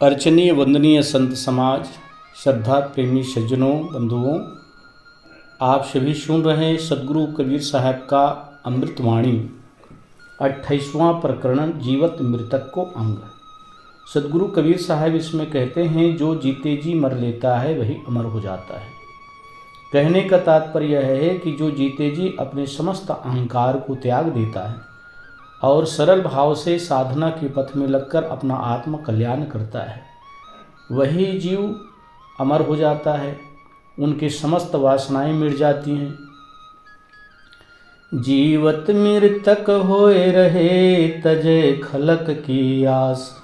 अर्चनीय वंदनीय संत समाज, श्रद्धा प्रेमी सज्जनों, बंधुओं, आप सभी सुन रहे हैं सदगुरु कबीर साहब का अमृतवाणी 28वां प्रकरण जीवत मृतक को अंग। सदगुरु कबीर साहब इसमें कहते हैं, जो जीते जी मर लेता है वही अमर हो जाता है। कहने का तात्पर्य यह है कि जो जीते जी अपने समस्त अहंकार को त्याग देता है और सरल भाव से साधना के पथ में लगकर अपना आत्म कल्याण करता है, वही जीव अमर हो जाता है। उनकी समस्त वासनाएं मिट जाती हैं। जीवत मृतक होए रहे, तजे खलक की आस,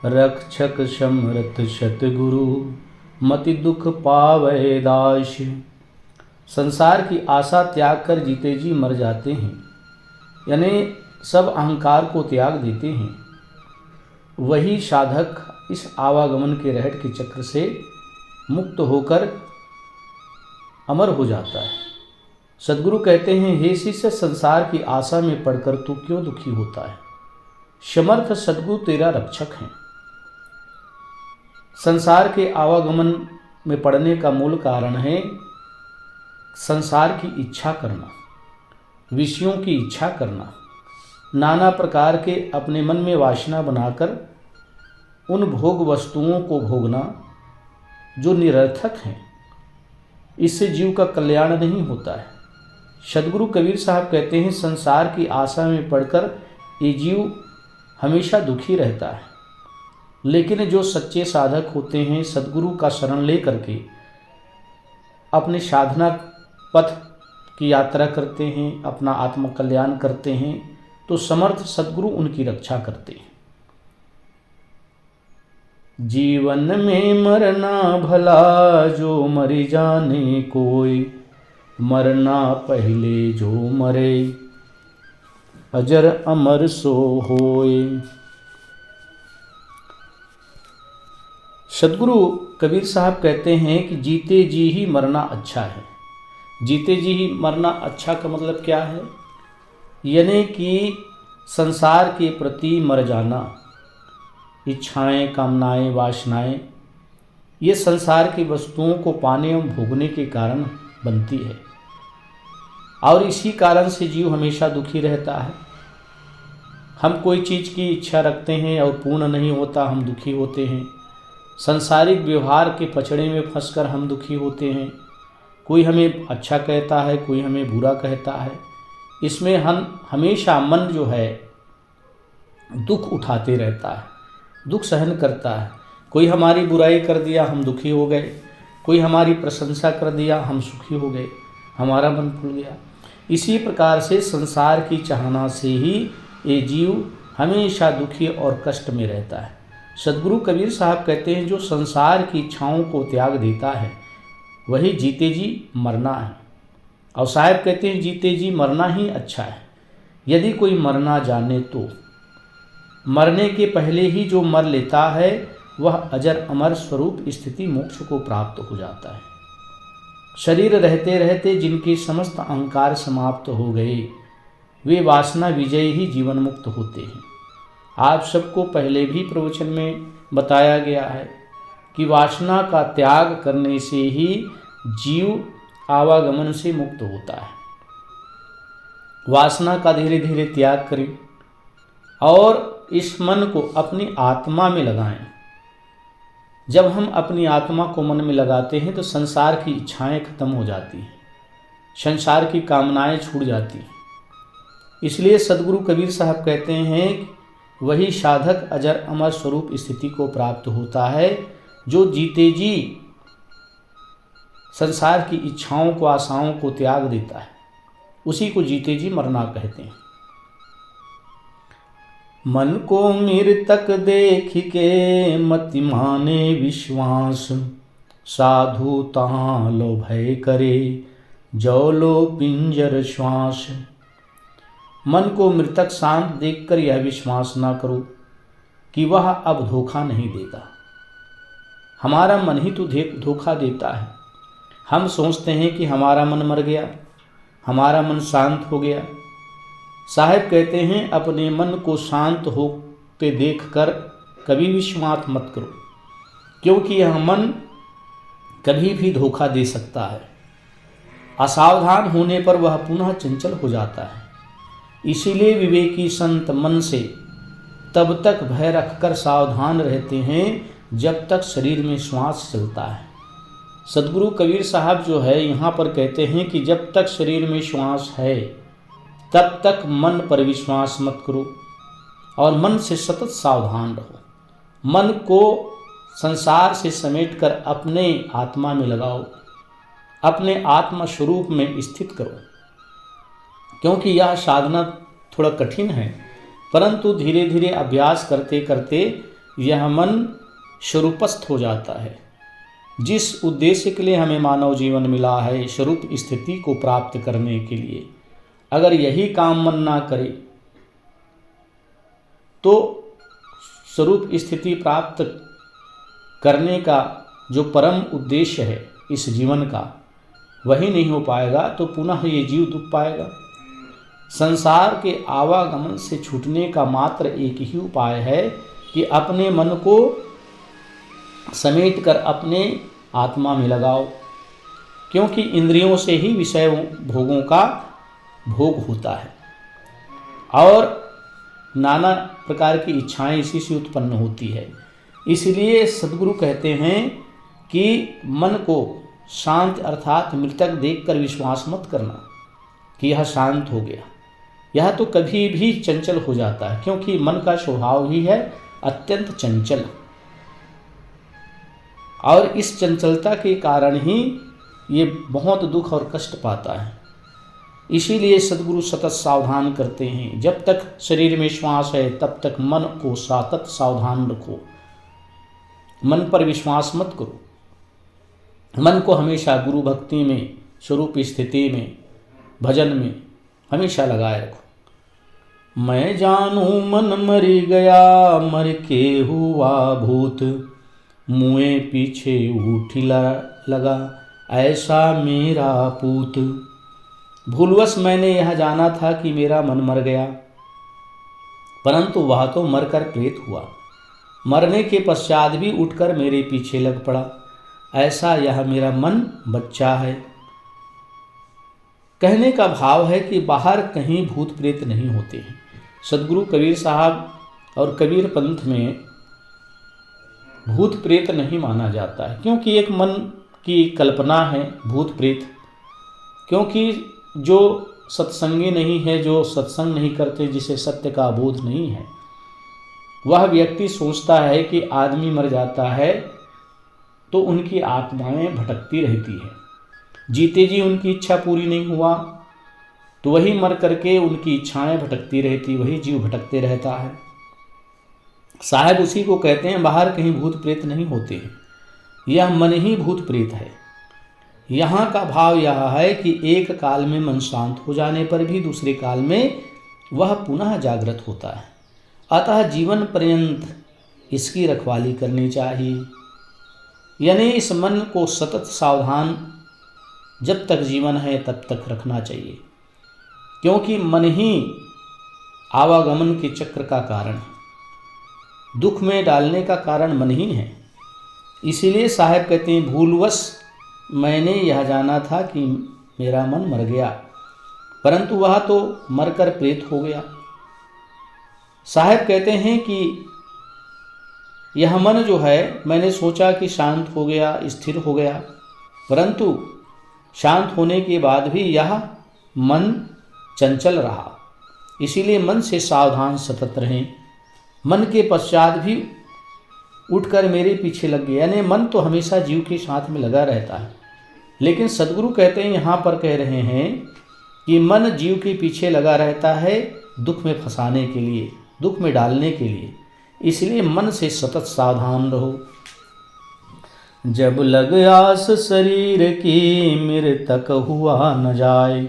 रक्षक समरथ सतगुरु, मति दुख पावे दास। संसार की आशा त्याग कर जीते जी मर जाते हैं, यानी सब अहंकार को त्याग देते हैं। वही साधक इस आवागमन के रहट के चक्र से मुक्त होकर अमर हो जाता है। सदगुरु कहते हैं, हे शिष्य, संसार की आशा में पड़कर तू क्यों दुखी होता है? समर्थ सदगुरु तेरा रक्षक है। संसार के आवागमन में पड़ने का मूल कारण है संसार की इच्छा करना, विषयों की इच्छा करना, नाना प्रकार के अपने मन में वासना बनाकर उन भोग वस्तुओं को भोगना जो निरर्थक हैं। इससे जीव का कल्याण नहीं होता है। सदगुरु कबीर साहब कहते हैं, संसार की आशा में पड़कर ये जीव हमेशा दुखी रहता है। लेकिन जो सच्चे साधक होते हैं, सदगुरु का शरण ले करके अपने साधना पथ की यात्रा करते हैं, अपना आत्म कल्याण करते हैं, तो समर्थ सदगुरु उनकी रक्षा करते हैं। जीवन में मरना भला, जो मर जाने कोई, मरना पहले जो मरे, अजर अमर सो होए। सदगुरु कबीर साहब कहते हैं कि जीते जी ही मरना अच्छा है। जीते जी ही मरना अच्छा का मतलब क्या है? यानी कि संसार के प्रति मर जाना। इच्छाएं, कामनाएं, वासनाएं, ये संसार की वस्तुओं को पाने एवं भोगने के कारण बनती है और इसी कारण से जीव हमेशा दुखी रहता है। हम कोई चीज़ की इच्छा रखते हैं और पूर्ण नहीं होता, हम दुखी होते हैं। सांसारिक व्यवहार के पचड़े में फंसकर हम दुखी होते हैं। कोई हमें अच्छा कहता है, कोई हमें बुरा कहता है। इसमें हम हमेशा मन जो है दुख उठाते रहता है, दुख सहन करता है। कोई हमारी बुराई कर दिया, हम दुखी हो गए। कोई हमारी प्रशंसा कर दिया, हम सुखी हो गए, हमारा मन खुल गया। इसी प्रकार से संसार की चाहना से ही ये जीव हमेशा दुखी और कष्ट में रहता है। सदगुरु कबीर साहब कहते हैं, जो संसार की इच्छाओं को त्याग देता है वही जीते जी मरना है। और साहब कहते हैं, जीते जी मरना ही अच्छा है। यदि कोई मरना जाने तो मरने के पहले ही जो मर लेता है वह अजर अमर स्वरूप स्थिति मोक्ष को प्राप्त हो जाता है। शरीर रहते रहते जिनके समस्त अहंकार समाप्त हो गए, वे वासना विजयी ही जीवन मुक्त होते हैं। आप सबको पहले भी प्रवचन में बताया गया है कि वासना का त्याग करने से ही जीव आवागमन से मुक्त होता है। वासना का धीरे धीरे त्याग करें और इस मन को अपनी आत्मा में लगाएं। जब हम अपनी आत्मा को मन में लगाते हैं तो संसार की इच्छाएं खत्म हो जाती हैं, संसार की कामनाएं छूट जाती हैं। इसलिए सदगुरु कबीर साहब कहते हैं, वही साधक अजर अमर स्वरूप स्थिति को प्राप्त होता है, जो जीते जी संसार की इच्छाओं को, आशाओं को त्याग देता है। उसी को जीते जी मरना कहते हैं। मन को मृतक देख के, मति माने विश्वास, साधु तहाँ लो भय करे, जो लो पिंजर श्वास। मन को मृतक शांत देखकर यह विश्वास ना करो कि वह अब धोखा नहीं देगा। हमारा मन ही तो धोखा देता है। हम सोचते हैं कि हमारा मन मर गया, हमारा मन शांत हो गया। साहब कहते हैं, अपने मन को शांत होते देखकर कभी विश्वास मत करो, क्योंकि यह मन कभी भी धोखा दे सकता है। असावधान होने पर वह पुनः चंचल हो जाता है। इसीलिए विवेकी संत मन से तब तक भय रखकर सावधान रहते हैं जब तक शरीर में श्वास चलता है। सदगुरु कबीर साहब जो है यहाँ पर कहते हैं कि जब तक शरीर में श्वास है तब तक मन पर विश्वास मत करो और मन से सतत सावधान रहो। मन को संसार से समेटकर अपने आत्मा में लगाओ, अपने आत्मा स्वरूप में स्थित करो। क्योंकि यह साधना थोड़ा कठिन है, परंतु धीरे धीरे अभ्यास करते करते यह मन स्वरूपस्थ हो जाता है। जिस उद्देश्य के लिए हमें मानव जीवन मिला है, स्वरूप स्थिति को प्राप्त करने के लिए, अगर यही काम मन ना करे तो स्वरूप स्थिति प्राप्त करने का जो परम उद्देश्य है इस जीवन का, वही नहीं हो पाएगा तो पुनः ये जीव दुख पाएगा। संसार के आवागमन से छूटने का मात्र एक ही उपाय है कि अपने मन को समेट कर अपने आत्मा में लगाओ, क्योंकि इंद्रियों से ही विषय भोगों का भोग होता है और नाना प्रकार की इच्छाएं इसी से उत्पन्न होती है। इसलिए सद्गुरु कहते हैं कि मन को शांत अर्थात मृतक देखकर विश्वास मत करना कि यह शांत हो गया। यह तो कभी भी चंचल हो जाता है, क्योंकि मन का स्वभाव ही है अत्यंत चंचल, और इस चंचलता के कारण ही ये बहुत दुख और कष्ट पाता है। इसीलिए सद्गुरु सतत सावधान करते हैं, जब तक शरीर में श्वास है तब तक मन को सतत सावधान रखो, मन पर विश्वास मत करो। मन को हमेशा गुरु भक्ति में, स्वरूप स्थिति में, भजन में हमेशा लगाए रखो। मैं जानू मन मरी गया, मर के हुआ भूत, मुँह पीछे उठिला लगा, ऐसा मेरा पूत। भूलवश मैंने यह जाना था कि मेरा मन मर गया, परंतु वह तो मरकर प्रेत हुआ, मरने के पश्चात भी उठकर मेरे पीछे लग पड़ा, ऐसा यह मेरा मन बच्चा है। कहने का भाव है कि बाहर कहीं भूत प्रेत नहीं होते हैं। सदगुरु कबीर साहब और कबीर पंथ में भूत प्रेत नहीं माना जाता है, क्योंकि एक मन की कल्पना है भूत प्रेत। क्योंकि जो सत्संगी नहीं है, जो सत्संग नहीं करते, जिसे सत्य का बोध नहीं है, वह व्यक्ति सोचता है कि आदमी मर जाता है तो उनकी आत्माएं भटकती रहती है। जीते जी उनकी इच्छा पूरी नहीं हुआ तो वही मर करके उनकी इच्छाएं भटकती रहती, वही जीव भटकते रहता है। साहब उसी को कहते हैं बाहर कहीं भूत प्रेत नहीं होते हैं, यह मन ही भूत प्रेत है। यहाँ का भाव यह है कि एक काल में मन शांत हो जाने पर भी दूसरे काल में वह पुनः जागृत होता है। अतः जीवन पर्यंत इसकी रखवाली करनी चाहिए, यानी इस मन को सतत सावधान जब तक जीवन है तब तक रखना चाहिए, क्योंकि मन ही आवागमन के चक्र का कारण है, दुख में डालने का कारण मन ही है। इसीलिए साहब कहते हैं भूलवश मैंने यह जाना था कि मेरा मन मर गया, परंतु वह तो मरकर प्रेत हो गया। साहब कहते हैं कि यह मन जो है, मैंने सोचा कि शांत हो गया, स्थिर हो गया, परंतु शांत होने के बाद भी यह मन चंचल रहा। इसीलिए मन से सावधान सतत रहें। मन के पश्चात भी उठकर मेरे पीछे लग गया, यानी मन तो हमेशा जीव के साथ में लगा रहता है, लेकिन सदगुरु कहते हैं, यहाँ पर कह रहे हैं कि मन जीव के पीछे लगा रहता है दुख में फंसाने के लिए, दुख में डालने के लिए। इसलिए मन से सतत सावधान रहो। जब लग आस शरीर की, मृतक हुआ न जाए,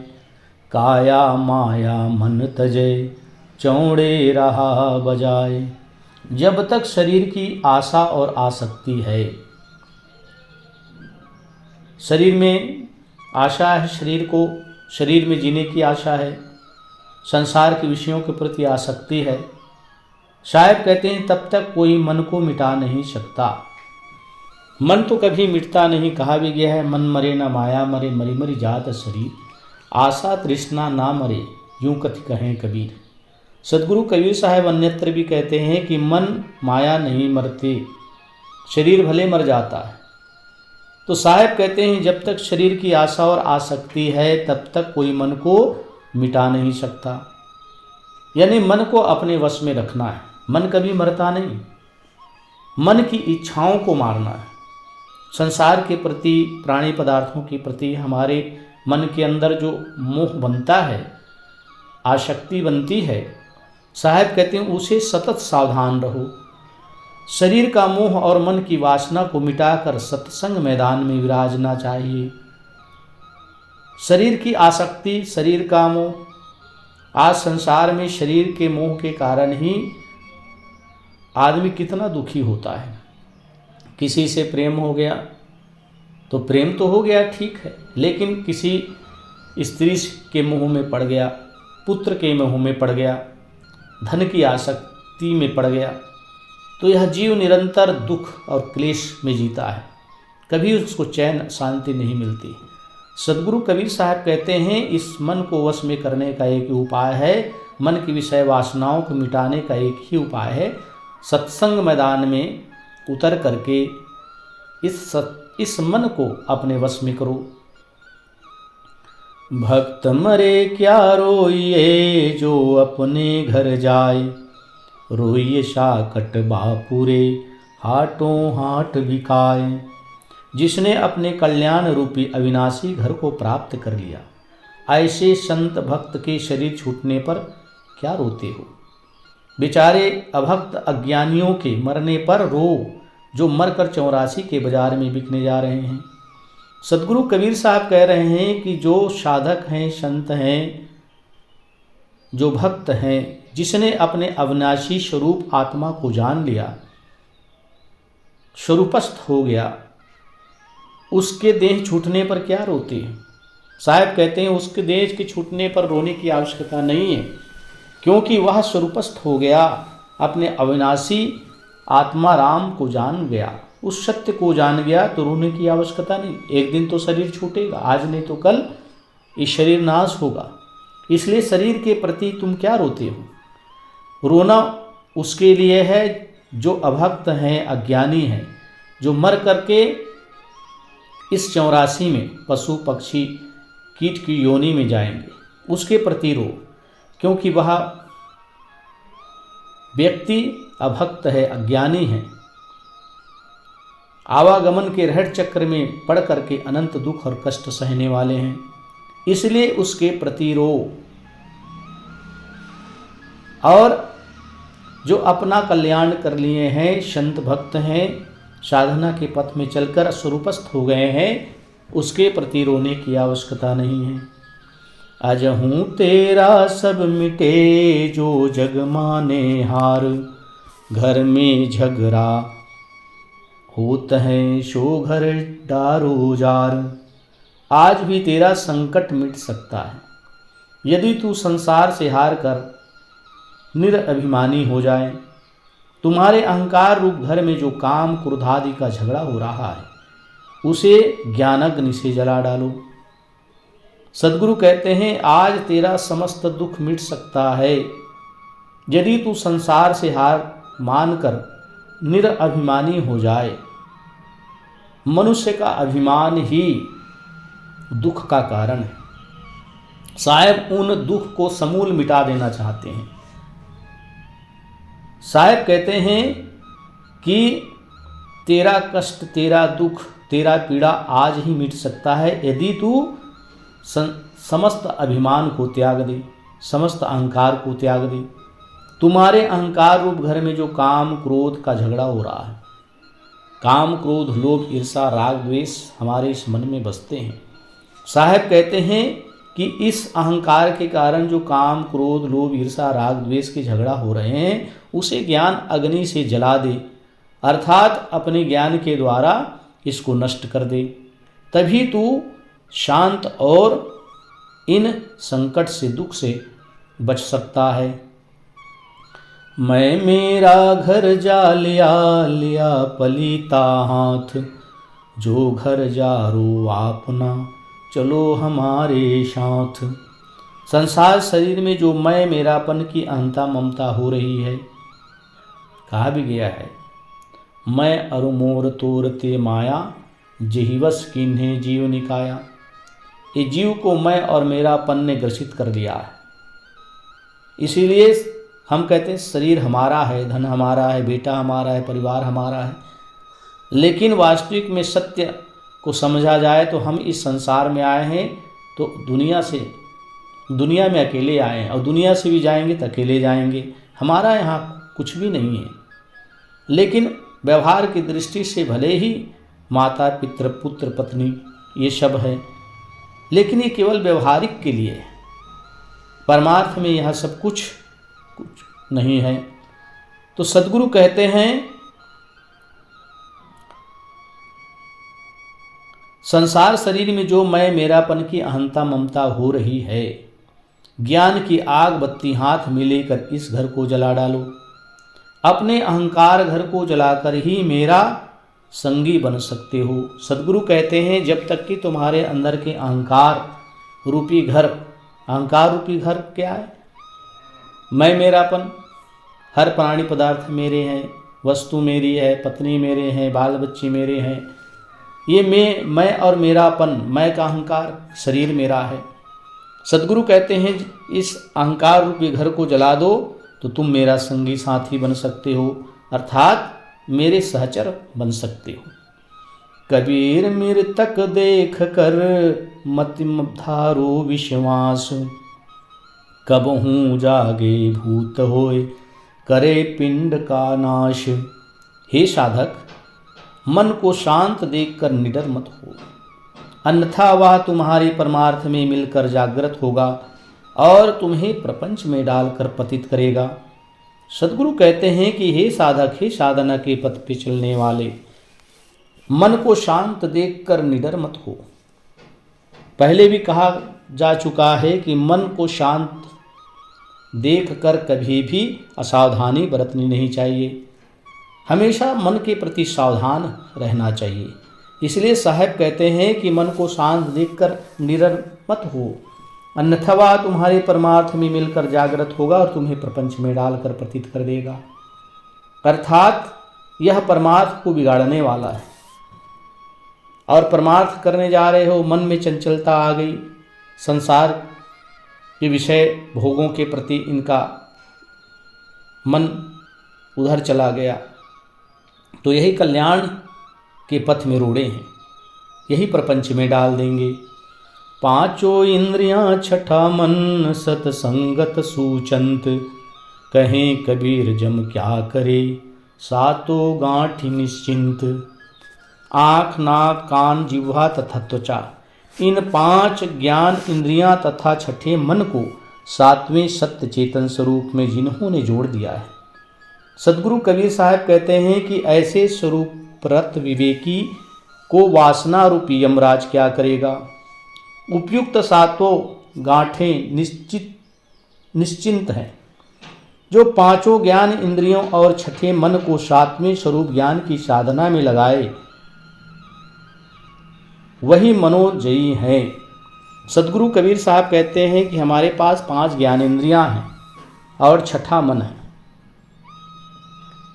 काया माया मन तजे, चौड़े रहा बजाए। जब तक शरीर की आशा और आसक्ति है, शरीर में आशा है, शरीर में जीने की आशा है, संसार के विषयों के प्रति आसक्ति है, साहब कहते हैं तब तक कोई मन को मिटा नहीं सकता। मन तो कभी मिटता नहीं, कहा भी गया है मन मरे ना माया मरे, मरी मरी जात शरीर, आशा तृष्णा ना मरे, यूं कथि कहें कबीर। सदगुरु कबीर साहब अन्यत्र भी कहते हैं कि मन माया नहीं मरते, शरीर भले मर जाता है। तो साहब कहते हैं जब तक शरीर की आशा और आसक्ति है तब तक कोई मन को मिटा नहीं सकता, यानी मन को अपने वश में रखना है। मन कभी मरता नहीं, मन की इच्छाओं को मारना है। संसार के प्रति, प्राणी पदार्थों के प्रति हमारे मन के अंदर जो मोह बनता है, आसक्ति बनती है, साहब कहते हैं उसे सतत सावधान रहो। शरीर का मोह और मन की वासना को मिटाकर सत्संग मैदान में विराजना चाहिए। शरीर की आसक्ति, शरीर का मोह, आज संसार में शरीर के मोह के कारण ही आदमी कितना दुखी होता है। किसी से प्रेम हो गया तो प्रेम तो हो गया, ठीक है, लेकिन किसी स्त्री के मोह में पड़ गया, पुत्र के मोह में पड़ गया, धन की आसक्ति में पड़ गया, तो यह जीव निरंतर दुख और क्लेश में जीता है, कभी उसको चैन शांति नहीं मिलती। सदगुरु कबीर साहब कहते हैं इस मन को वश में करने का एक ही उपाय है, मन की विषय वासनाओं को मिटाने का एक ही उपाय है, सत्संग मैदान में उतर करके इस मन को अपने वश में करो। भक्त मरे क्या रोइए जो अपने घर जाए, रोइए शाकट बापुरे हाटों हाट बिकाए। जिसने अपने कल्याण रूपी अविनाशी घर को प्राप्त कर लिया, ऐसे संत भक्त के शरीर छूटने पर क्या रोते हो। बेचारे अभक्त अज्ञानियों के मरने पर रो, जो मरकर 84 के बाजार में बिकने जा रहे हैं। सदगुरु कबीर साहब कह रहे हैं कि जो साधक हैं, संत हैं, जो भक्त हैं, जिसने अपने अविनाशी स्वरूप आत्मा को जान लिया, स्वरूपस्थ हो गया, उसके देह छूटने पर क्या रोते हैं। साहब कहते हैं उसके देह के छूटने पर रोने की आवश्यकता नहीं है, क्योंकि वह स्वरूपस्थ हो गया, अपने अविनाशी आत्मा राम को जान गया, उस सत्य को जान गया, तो रोने की आवश्यकता नहीं। एक दिन तो शरीर छूटेगा, आज नहीं तो कल ये शरीर नाश होगा, इसलिए शरीर के प्रति तुम क्या रोते हो। रोना उसके लिए है जो अभक्त हैं, अज्ञानी हैं, जो मर करके इस 84 में पशु पक्षी कीट की योनि में जाएंगे, उसके प्रति रो, क्योंकि वह व्यक्ति अभक्त है, अज्ञानी है, आवागमन के रहट चक्र में पड़ करके अनंत दुख और कष्ट सहने वाले हैं, इसलिए उसके प्रति रो। और जो अपना कल्याण कर लिए हैं, संत भक्त हैं, साधना के पथ में चलकर स्वरूपस्थ हो गए हैं, उसके प्रति रोने की आवश्यकता नहीं है। अजहूँ तेरा सब मिटे जो जग माने हार, घर में झगड़ा होत है शो घर डारो जार। आज भी तेरा संकट मिट सकता है यदि तू संसार से हार कर निरअभिमानी हो जाए। तुम्हारे अहंकार रूप घर में जो काम क्रोध आदि का झगड़ा हो रहा है, उसे ज्ञानाग्नि से जला डालो। सदगुरु कहते हैं आज तेरा समस्त दुख मिट सकता है यदि तू संसार से हार मानकर निरअभिमानी हो जाए। मनुष्य का अभिमान ही दुख का कारण है। साहब उन दुख को समूल मिटा देना चाहते हैं। साहब कहते हैं कि तेरा कष्ट, तेरा दुख, तेरा पीड़ा आज ही मिट सकता है यदि तू समस्त अभिमान को त्याग दे, समस्त अहंकार को त्याग दे। तुम्हारे अहंकार रूप घर में जो काम क्रोध का झगड़ा हो रहा है, काम क्रोध लोभ ईर्षा राग द्वेष हमारे इस मन में बसते हैं। साहब कहते हैं कि इस अहंकार के कारण जो काम क्रोध लोभ ईर्षा राग द्वेष के झगड़ा हो रहे हैं, उसे ज्ञान अग्नि से जला दे, अर्थात अपने ज्ञान के द्वारा इसको नष्ट कर दे। तभी तू शांत और इन संकट से, दुख से बच सकता है। मैं मेरा घर जा लिया लिया पलीता हाथ, जो घर जा रो आपना चलो हमारे साथ। संसार शरीर में जो मैं मेरापन की अहंता ममता हो रही है, कहा भी गया है, मैं अरु मोर तोर ते माया, जिहिवस किन्हे जीव निकाया। ये जीव को मैं और मेरापन ने ग्रसित कर दिया है। इसीलिए हम कहते हैं शरीर हमारा है, धन हमारा है, बेटा हमारा है, परिवार हमारा है। लेकिन वास्तविक में सत्य को समझा जाए तो हम इस संसार में आए हैं तो दुनिया में अकेले आए हैं, और दुनिया से भी जाएंगे तो अकेले जाएंगे। हमारा यहाँ कुछ भी नहीं है। लेकिन व्यवहार की दृष्टि से भले ही माता पितृ पुत्र पत्नी ये सब है, लेकिन ये केवल व्यवहारिक के लिए है। परमार्थ में यह सब कुछ नहीं है। तो सद्गुरु कहते हैं संसार शरीर में जो मैं मेरापन की अहंता ममता हो रही है, ज्ञान की आग बत्ती हाथ में लेकर इस घर को जला डालो। अपने अहंकार घर को जलाकर ही मेरा संगी बन सकते हो। सद्गुरु कहते हैं जब तक कि तुम्हारे अंदर के अहंकार रूपी घर, अहंकार रूपी घर क्या है? मैं मेरापन, हर प्राणी पदार्थ मेरे हैं, वस्तु मेरी है, पत्नी मेरे हैं, बाल बच्चे मेरे हैं, ये मैं और मेरापन, मैं का अहंकार, शरीर मेरा है। सद्गुरु कहते हैं इस अहंकार रूपी घर को जला दो तो तुम मेरा संगी साथी बन सकते हो, अर्थात मेरे सहचर बन सकते हो। कबीर मृतक देख कर मतिम धारो विश्वास, कब हूँ जागे भूत होए करे पिंड का नाश। हे साधक, मन को शांत देखकर निडर मत हो, अन्यथा वह तुम्हारे परमार्थ में मिलकर जागृत होगा और तुम्हें प्रपंच में डालकर पतित करेगा। सद्गुरु कहते हैं कि हे साधक, हे साधना के पथ पे चलने वाले, मन को शांत देखकर निडर मत हो। पहले भी कहा जा चुका है कि मन को शांत देखकर कभी भी असावधानी बरतनी नहीं चाहिए, हमेशा मन के प्रति सावधान रहना चाहिए। इसलिए साहब कहते हैं कि मन को शांत देखकर निडर मत हो, अन्यथा वह तुम्हारे परमार्थ में मिलकर जागृत होगा और तुम्हें प्रपंच में डालकर पतित कर देगा। अर्थात यह परमार्थ को बिगाड़ने वाला है। और परमार्थ करने जा रहे हो, मन में चंचलता आ गई, संसार के विषय भोगों के प्रति इनका मन उधर चला गया, तो यही कल्याण के पथ में रोड़े हैं, यही प्रपंच में डाल देंगे। पांचों इंद्रियां छठा मन सतसंगत सूचंत, कहें कबीर जम क्या करे सातों गांठ निश्चिंत। आँख नाक कान जिह्वा तथा त्वचा, इन पांच ज्ञान इंद्रियां तथा छठे मन को सातवें सत्य चेतन स्वरूप में जिन्होंने जोड़ दिया है। सद्गुरु कबीर साहब कहते हैं कि ऐसे स्वरूपरत विवेकी को वासना रूपी यमराज क्या करेगा। उपयुक्त सातों गांठें निश्चिंत हैं। जो पांचों ज्ञान इंद्रियों और छठे मन को सातवें स्वरूप ज्ञान की साधना में लगाए, वही मनोजयी हैं। सद्गुरु कबीर साहब कहते हैं कि हमारे पास पांच ज्ञान इंद्रियां हैं और छठा मन है।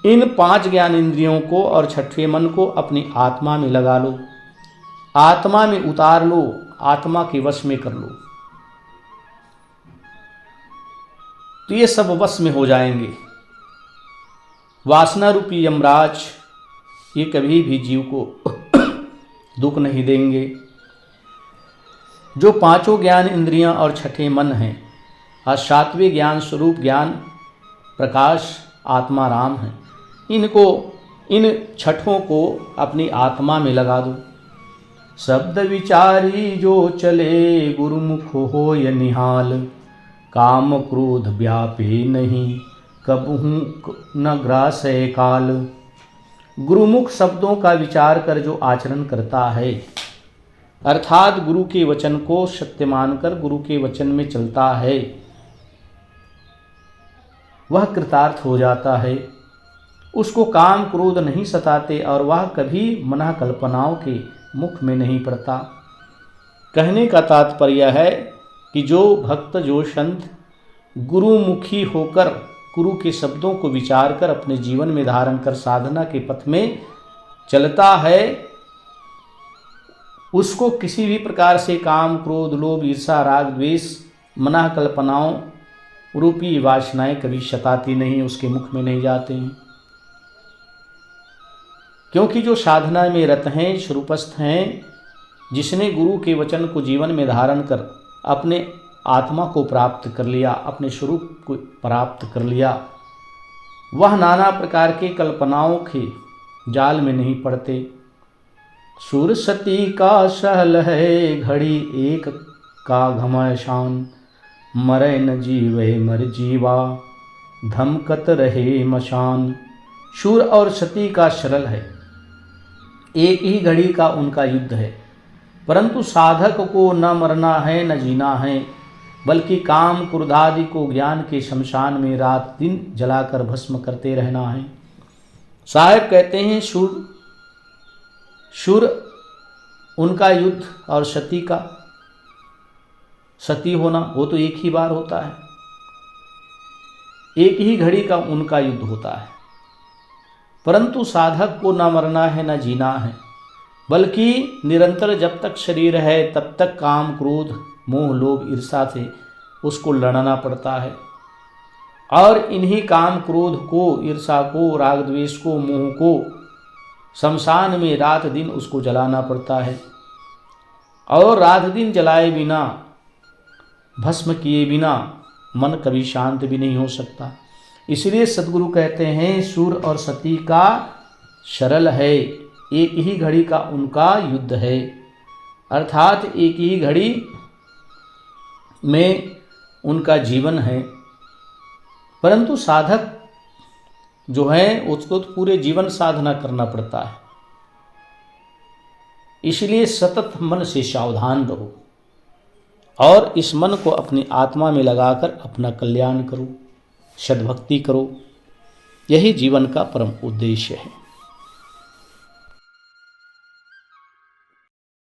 इन पांच ज्ञान इंद्रियों को और छठे मन को अपनी आत्मा में लगा लो, आत्मा में उतार लो, आत्मा के वश में कर लो, तो ये सब वश में हो जाएंगे। वासना रूपी यमराज ये कभी भी जीव को दुख नहीं देंगे। जो पांचों ज्ञान इंद्रियां और छठे मन हैं और सातवें ज्ञान स्वरूप ज्ञान प्रकाश आत्मा राम है, इन छठों को अपनी आत्मा में लगा दो। शब्द विचारी जो चले गुरुमुख हो य निहाल, काम क्रोध व्यापे नहीं कबहू न ग्रासय काल। गुरुमुख शब्दों का विचार कर जो आचरण करता है, अर्थात गुरु के वचन को सत्य मानकर गुरु के वचन में चलता है, वह कृतार्थ हो जाता है। उसको काम क्रोध नहीं सताते और वह कभी मना कल्पनाओं के मुख में नहीं पड़ता। कहने का तात्पर्य है कि जो भक्त, जो संत गुरुमुखी होकर गुरु के शब्दों को विचार कर अपने जीवन में धारण कर साधना के पथ में चलता है, उसको किसी भी प्रकार से काम क्रोध लोभ ईर्षा राग द्वेष मना कल्पनाओं रूपी वासनाएं कभी सताती नहीं, उसके मुख में नहीं जाते हैं। क्योंकि जो साधना में रत हैं, स्वरूपस्थ हैं, जिसने गुरु के वचन को जीवन में धारण कर अपने आत्मा को प्राप्त कर लिया, अपने स्वरूप को प्राप्त कर लिया, वह नाना प्रकार के कल्पनाओं के जाल में नहीं पड़ते। सुर सती का सहल है घड़ी एक का घमासान, मरे न जीवे मर जीवा धमकत रहे मशान। शूर और सती का सरल है, एक ही घड़ी का उनका युद्ध है, परंतु साधक को न मरना है न जीना है, बल्कि काम क्रोधादि को ज्ञान के शमशान में रात दिन जलाकर भस्म करते रहना है। साहब कहते हैं शूर उनका युद्ध और सती का सती होना वो तो एक ही बार होता है, एक ही घड़ी का उनका युद्ध होता है। परंतु साधक को न मरना है न जीना है, बल्कि निरंतर जब तक शरीर है तब तक काम क्रोध मोह लोभ ईर्षा से उसको लड़ना पड़ता है। और इन्हीं काम क्रोध को, ईर्षा को, राग द्वेष को, मोह को शमशान में रात दिन उसको जलाना पड़ता है। और रात दिन जलाए बिना, भस्म किए बिना मन कभी शांत भी नहीं हो सकता। इसलिए सद्गुरु कहते हैं सूर और सती का सरल है, एक ही घड़ी का उनका युद्ध है। अर्थात एक ही घड़ी में उनका जीवन है, परंतु साधक जो है उसको तो पूरे जीवन साधना करना पड़ता है। इसलिए सतत मन से सावधान रहो और इस मन को अपनी आत्मा में लगाकर अपना कल्याण करो, सद्भक्ति करो। यही जीवन का परम उद्देश्य है।